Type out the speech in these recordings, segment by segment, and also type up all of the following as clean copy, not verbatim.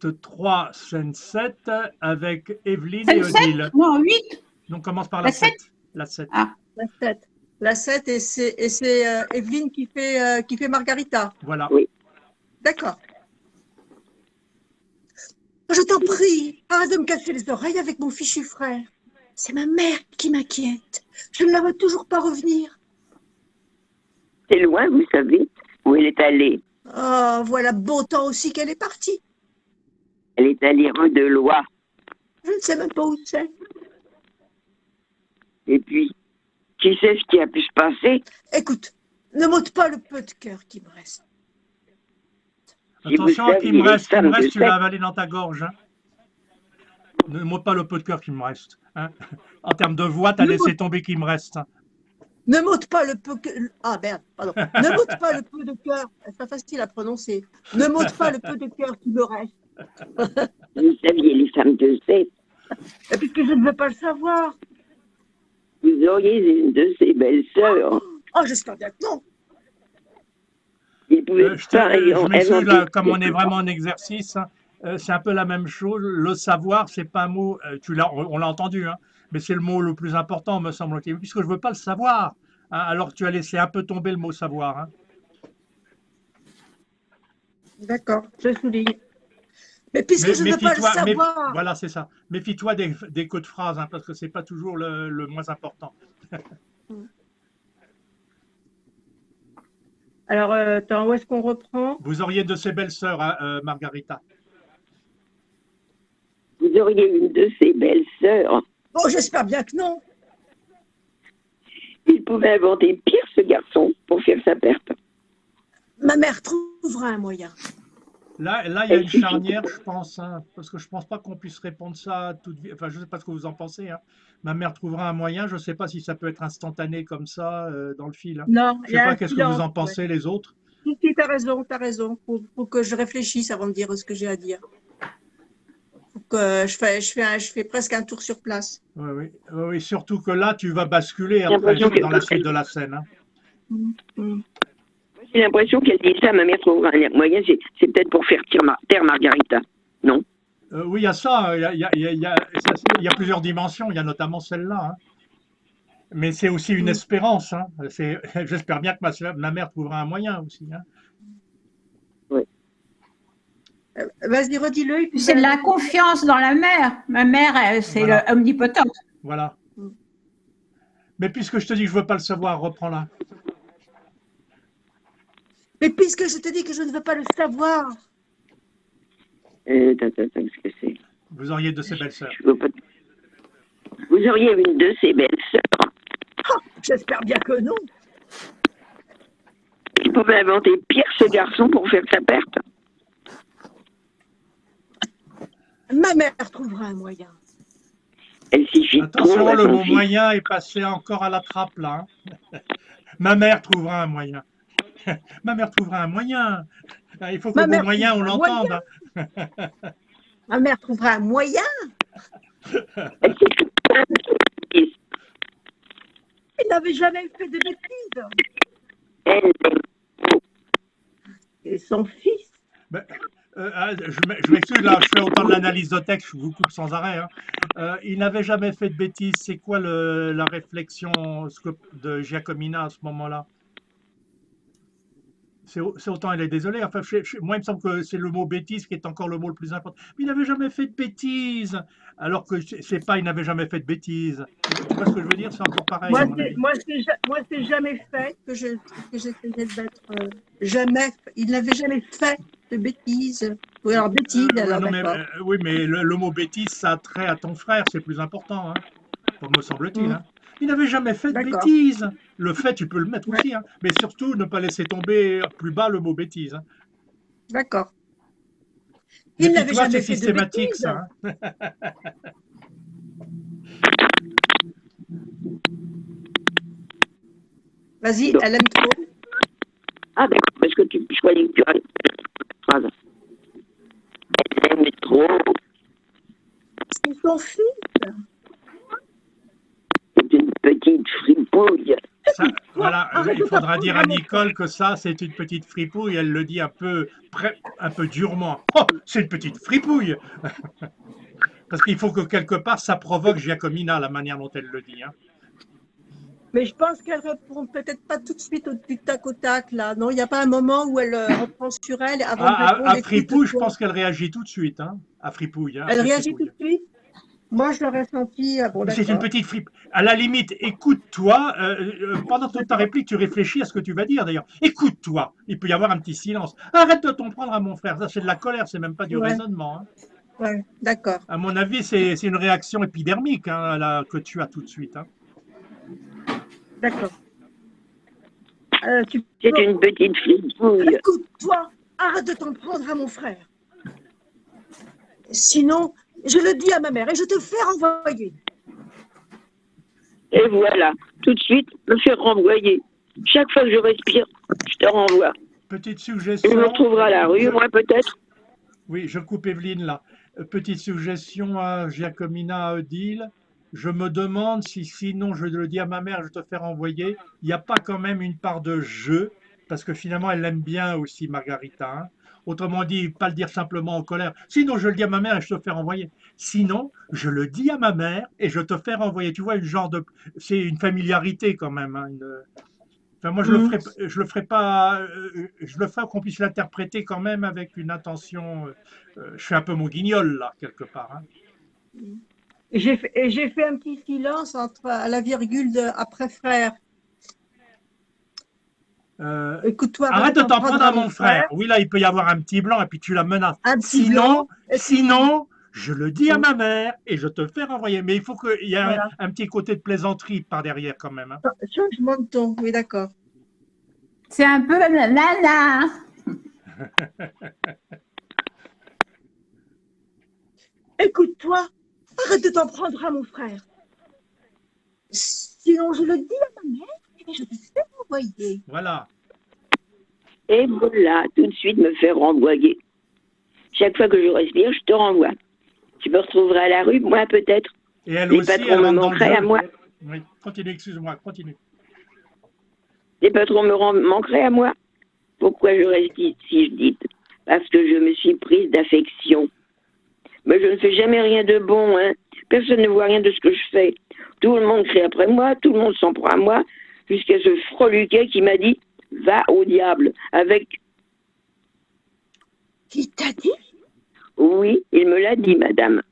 acte 3, scène 7, avec Evelyne et Scène 7? Odile. Non, 8. Donc, commence par La la 7? 7. La 7. Ah, La 7. La 7 et c'est Evelyne qui fait Margarita. Voilà. Oui. D'accord. Je t'en prie, arrête de me casser les oreilles avec mon fichu frère. C'est ma mère qui m'inquiète. Je ne la vois toujours pas revenir. C'est loin, vous savez, où elle est allée. Oh, voilà beau temps aussi qu'elle est partie. Elle est allée rue de Loire. Je ne sais même pas où c'est. Et puis, qui sait ce qui a pu se passer? Écoute, ne m'ôte pas le peu de cœur qui me reste. Si vous Attention, saviez qui me les reste, femmes de tu l'as sexe. avalé dans ta gorge. Hein. Ne m'ôte pas le peu de cœur qui me reste. Hein. En termes de voix, tu as laissé tomber qui me reste. Ne m'ôte pas le peu que... Ah merde, pardon. Ne m'ôte pas le peu de cœur. C'est pas facile à prononcer. Ne m'ôte pas le peu de cœur qui me reste. Vous saviez les femmes de sexe. Et puisque je ne veux pas le savoir. Vous auriez une de ces belles sœurs. Oh, j'espère bien que non. Il pouvait Je m'excuse, là, comme on est vraiment en exercice, c'est un peu la même chose. Le savoir, c'est pas un mot, on l'a entendu, hein, mais c'est le mot le plus important, me semble-t-il, puisque je ne veux pas le savoir. Hein, alors que tu as laissé un peu tomber le mot savoir. Hein. D'accord, je souligne. Mais puisque je ne veux pas le savoir. Voilà, c'est ça. Méfie-toi des queues de phrases, hein, parce que ce n'est pas toujours le moins important. Alors, attends, où est-ce qu'on reprend? Vous auriez de ces belles sœurs, hein, Margarita. Vous auriez une de ces belles sœurs. Oh, j'espère bien que non. Il pouvait inventer pire, ce garçon, pour faire sa perte. Ma mère trouvera un moyen. Là, il y a une charnière, je pense, hein, parce que je ne pense pas qu'on puisse répondre ça toute vie. Enfin, je ne sais pas ce que vous en pensez. Hein. Ma mère trouvera un moyen. Je ne sais pas si ça peut être instantané comme ça dans le fil. Hein. Non, je ne sais pas qu'est-ce que vous en pensez, les autres. Si, tu as raison, tu as raison. Faut que je réfléchisse avant de dire ce que j'ai à dire. Faut que je fais presque un tour sur place. Oui, surtout que là, tu vas basculer après dans la suite de la scène. Hein. J'ai l'impression qu'elle dit ça, ma mère trouvera un moyen, c'est peut-être pour faire taire Margarita, non? Oui, il y a ça, il y a plusieurs dimensions, il y a notamment celle-là. Hein. Mais c'est aussi une espérance. Hein. J'espère bien que ma mère trouvera un moyen aussi. Hein. Oui. Vas-y, redis-le. C'est de la confiance dans la mère. Ma mère, c'est omnipotente. Voilà. Mais puisque je te dis que je ne veux pas le savoir, reprends-la. Mais puisque je te dis que je ne veux pas le savoir. Qu'est-ce que c'est? Vous auriez de ces belles sœurs. Vous auriez une de ces belles sœurs. Oh, j'espère bien que non. Il pouvait inventer pire, ce garçon, pour faire sa perte. Ma mère trouvera un moyen. Elle suffit. Attention, le mot moyen est passé encore à la trappe, là. Hein. Ma mère trouvera un moyen. Ma mère trouvera un moyen. Il faut que le mot moyen, on l'entende. Ma mère trouvera un moyen. Il n'avait jamais fait de bêtises. Et son fils. Je m'excuse, là, je fais autant de l'analyse de texte, je vous coupe sans arrêt. Hein. Il n'avait jamais fait de bêtises. C'est quoi la réflexion de Giacomina à ce moment-là? C'est autant elle est désolée. Enfin, moi, il me semble que c'est le mot bêtise qui est encore le mot le plus important. Mais il n'avait jamais fait de bêtises. Alors que c'est pas, il n'avait jamais fait de bêtises. Tu vois ce que je veux dire? C'est encore pareil. Moi, c'est jamais fait que j'essayais de mettre. Jamais. Il n'avait jamais fait de bêtises. Oui, alors bêtises. Oui, mais le mot bêtise, ça a trait à ton frère. C'est plus important, hein, me semble-t-il. Hein. Il n'avait jamais fait de bêtises. Le fait, tu peux le mettre aussi, hein, mais surtout ne pas laisser tomber plus bas le mot bêtise. Hein. D'accord. Il n'avait jamais fait de bêtises. Ça, hein. Vas-y, elle aime trop. Ah d'accord, parce que je croyais que tu avais cette phrase. Elle aime trop. C'est son fils. C'est une petite fripouille. Voilà, arrête il de faudra t'apprendre dire à à mon frère. Nicole que ça, c'est une petite fripouille. Elle le dit un peu durement. Oh, c'est une petite fripouille. Parce qu'il faut que quelque part, ça provoque Giacomina, la manière dont elle le dit, hein. Mais je pense qu'elle répond peut-être pas tout de suite du tac au tac, là. Non, il n'y a pas un moment où elle reprend sur elle avant de répondre. À Écoute, fripouille, je toi. pense qu'elle réagit tout de suite, hein. À fripouille, hein, Elle après réagit tout fripouille. de suite. Moi, je l'aurais senti. Ah, bon, Mais c'est une d'accord. petite fripe. À la limite, écoute-toi. Pendant toute ta D'accord. réplique, tu réfléchis à ce que tu vas dire d'ailleurs. Écoute-toi. Il peut y avoir un petit silence. Arrête de t'en prendre à mon frère. Ça, c'est de la colère, c'est même pas du Ouais, raisonnement, hein. ouais, d'accord. À mon avis, c'est une réaction épidermique, hein, que tu as tout de suite, hein. D'accord. Tu C'est peux. une petite fripouille. Écoute-toi, arrête de t'en prendre à mon frère. Sinon, je le dis à ma mère et je te fais renvoyer. Et voilà, tout de suite, me faire renvoyer. Chaque fois que je respire, je te renvoie. Petite Et je me suggestion. retrouverai à la rue, moi peut-être. Oui, je coupe Evelyne là. Petite suggestion à Giacomina, à Odile. Je me demande si sinon je le dis à ma mère, je te fais renvoyer. Il n'y a pas quand même une part de jeu, parce que finalement elle l'aime bien aussi, Margarita, hein. Autrement dit, pas le dire simplement en colère. Sinon je le dis à ma mère et je te fais renvoyer. Sinon, je le dis à ma mère et je te fais renvoyer. Tu vois, c'est une familiarité quand même, hein, enfin, moi, Hmm. je le ferai pas, je le ferai qu'on puisse l'interpréter quand même avec une intention. Je suis un peu mon guignol là quelque part, hein. Et j'ai fait un petit silence entre à la virgule de après frère. Euh, Écoute-toi, arrête de Arrête de t'en t'en prendre prendre à à mon mon frère. frère. Oui, là, il peut y avoir un petit blanc et puis tu la menaces. Un petit blanc. Sinon, sinon, je le dis à Oui, ma mère et je te fais renvoyer. Mais il faut qu'il y ait voilà. un petit côté de plaisanterie par derrière quand même, hein. Changement de ton. Oui, d'accord. C'est un peu nana. Écoute-toi, arrête de t'en prendre à mon frère. Sinon, je le dis à ma mère et je te fais renvoyer. Voilà. Et voilà, tout de suite me faire renvoyer. Chaque fois que je respire, je te renvoie. Tu me retrouveras à la rue, moi peut-être. Et elle Les aussi, patrons elle me rentre dans le manqueraient à jeu. moi. Oui, continue, excuse-moi, continue. Les patrons manqueraient à moi. Pourquoi je reste ici, je dis? Parce que je me suis prise d'affection. Mais je ne fais jamais rien de bon, hein. Personne ne voit rien de ce que je fais. Tout le monde crie après moi, tout le monde s'en prend à moi, jusqu'à ce freluquet qui m'a dit « Va au diable !» avec Qui t'a dit? « Oui, il me l'a dit, madame. »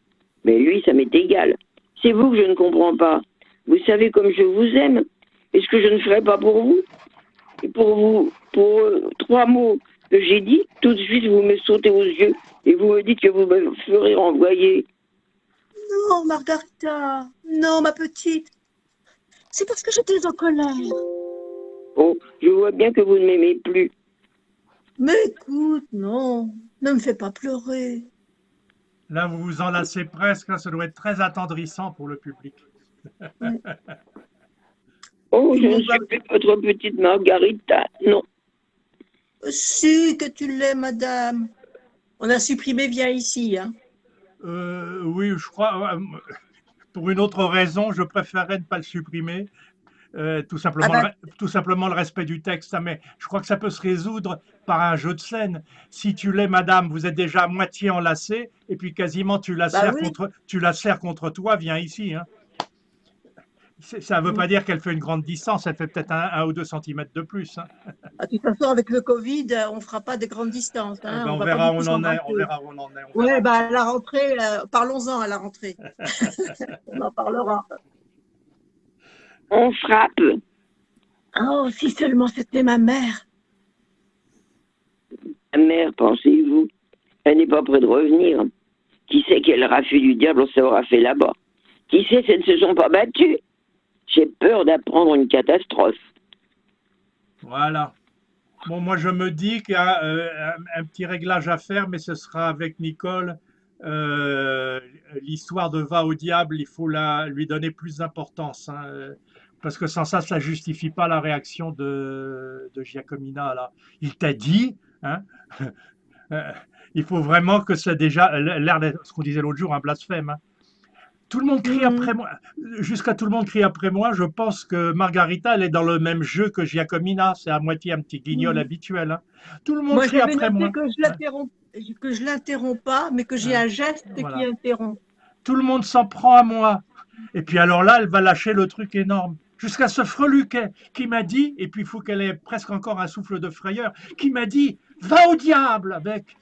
Mais lui, ça m'est égal. C'est vous que je ne comprends pas. Vous savez comme je vous aime. Est-ce que je ne ferai pas pour vous? Et pour vous, pour 3 mots que j'ai dit, tout de suite vous me sautez aux yeux et vous me dites que vous me ferez renvoyer. Non, Margarita. Non, ma petite. C'est parce que j'étais en colère. Oh, je vois bien que vous ne m'aimez plus. Mais écoute, non. Ne me fais pas pleurer. Là, vous vous enlacez presque, là, ça doit être très attendrissant pour le public. Ouais. Oh, Tout je le ne monde va. suis plus votre petite Margarita, non. Si que tu l'es, madame. On a supprimé viens ici, hein. Oui, je crois. Pour une autre raison, je préférerais ne pas le supprimer. Ah bah, Tout simplement le respect du texte, hein, mais je crois que ça peut se résoudre par un jeu de scène. Si tu l'es, madame, vous êtes déjà à moitié enlacée, et puis quasiment bah oui. tu la serres contre toi, viens ici, hein. Ça ne veut Mm. pas dire qu'elle fait une grande distance, elle fait peut-être 1 ou 2 centimètres de plus, hein. De toute façon, avec le Covid, on ne fera pas de grandes distances, hein. Ben, On on ne va pas verra où beaucoup on en est, on s'embrasser. verra où on en est, on verra Ouais, où bah, ça à la rentrée, parlons-en à la rentrée. On en parlera. On frappe. Oh, si seulement c'était ma mère. La mère, pensez-vous, elle n'est pas près de revenir. Qui sait quel raffut du diable on s'aura fait là-bas? Qui sait si elles ne se sont pas battues? J'ai peur d'apprendre une catastrophe. Voilà. Bon, moi, je me dis qu'il y a un petit réglage à faire, mais ce sera avec Nicole. L'histoire de Va au diable, il faut lui donner plus d'importance, hein, parce que sans ça, ça justifie pas la réaction de Giacomina, là. Il t'a dit, hein, il faut vraiment que c'est déjà l'air de ce qu'on disait l'autre jour, un blasphème, hein. Tout le monde crie après moi. Jusqu'à tout le monde crie après moi. Je pense que Margarita, elle est dans le même jeu que Giacomina. C'est à moitié un petit guignol habituel, hein. Tout le monde Moi, crie j'avais après noté moi. que je l'interromps pas, mais que j'ai un geste qui Voilà. interrompt. Tout le monde s'en prend à moi. Et puis alors là, elle va lâcher le truc énorme. Jusqu'à ce freluquet qui m'a dit, et puis il faut qu'elle ait presque encore un souffle de frayeur, qui m'a dit, va au diable avec.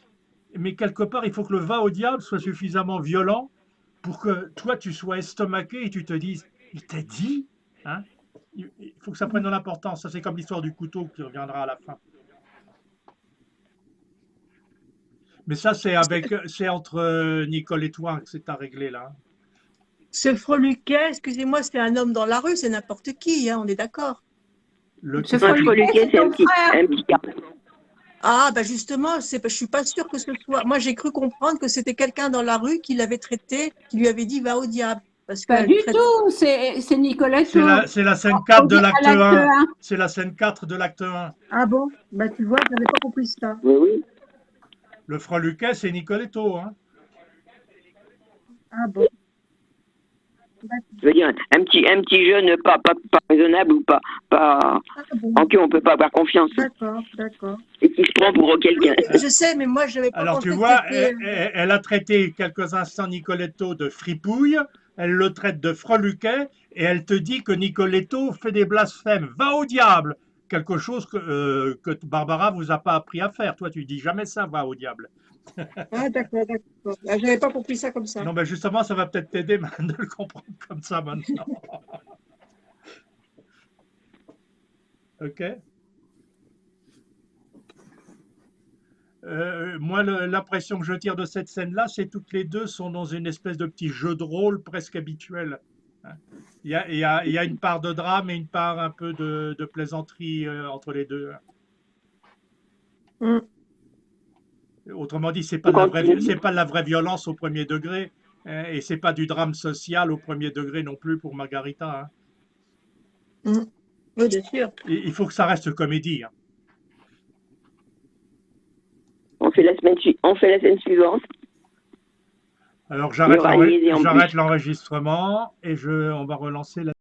Mais quelque part, il faut que le va au diable soit suffisamment violent pour que toi, tu sois estomaqué et tu te dises, il t'a dit, hein. Il faut que ça prenne de l'importance. Ça, c'est comme l'histoire du couteau qui reviendra à la fin. Mais ça, c'est entre Nicole et toi que c'est à régler là. Ce freluquet, excusez-moi, c'est un homme dans la rue, c'est n'importe qui, hein, on est d'accord. Le Ce Un freluquet, freluquet, c'est c'est ton frère. un petit gars. Ah, bah justement, je suis pas sûre que ce soit. Moi, j'ai cru comprendre que c'était quelqu'un dans la rue qui l'avait traité, qui lui avait dit va au diable. Parce Pas qu'elle du traite. tout, c'est Nicoletto. C'est la scène 4 de À l'acte l'acte 1. 1. C'est la scène 4 de l'acte 1. Ah bon? Bah tu vois, j'avais pas compris ça. Oui, oui. Le freluquet, c'est Nicoletto, hein. Ah bon. Je veux dire, un petit jeune pas raisonnable ou pas Ah bon. en qui on peut pas avoir confiance D'accord, d'accord. et qui se prend pour quelqu'un. Je sais, mais moi, je n'avais pas Alors pensé tu que vois, c'était. elle a traité quelques instants Nicoletto de fripouille, elle le traite de freluquet, et elle te dit que Nicoletto fait des blasphèmes. Va au diable! Quelque chose que Barbara vous a pas appris à faire. Toi, tu dis jamais ça, va au diable. Ah d'accord, d'accord. Ah, j'avais pas compris ça comme ça. Non, ben justement, ça va peut-être t'aider de le comprendre comme ça maintenant. Ok. Moi, l'impression que je tire de cette scène-là, c'est que toutes les deux sont dans une espèce de petit jeu de rôle presque habituel. Hein. Il y a une part de drame et une part un peu de plaisanterie entre les deux. Mm. Autrement dit, c'est pas de la vraie violence au premier degré, hein, et c'est pas du drame social au premier degré non plus pour Margarita. Hein. Mm. Oui, bien sûr. Il faut que ça reste comédie. Hein. On fait la scène suivante. Alors Il y aura une liaison en plus. j'arrête l'enregistrement et on va relancer la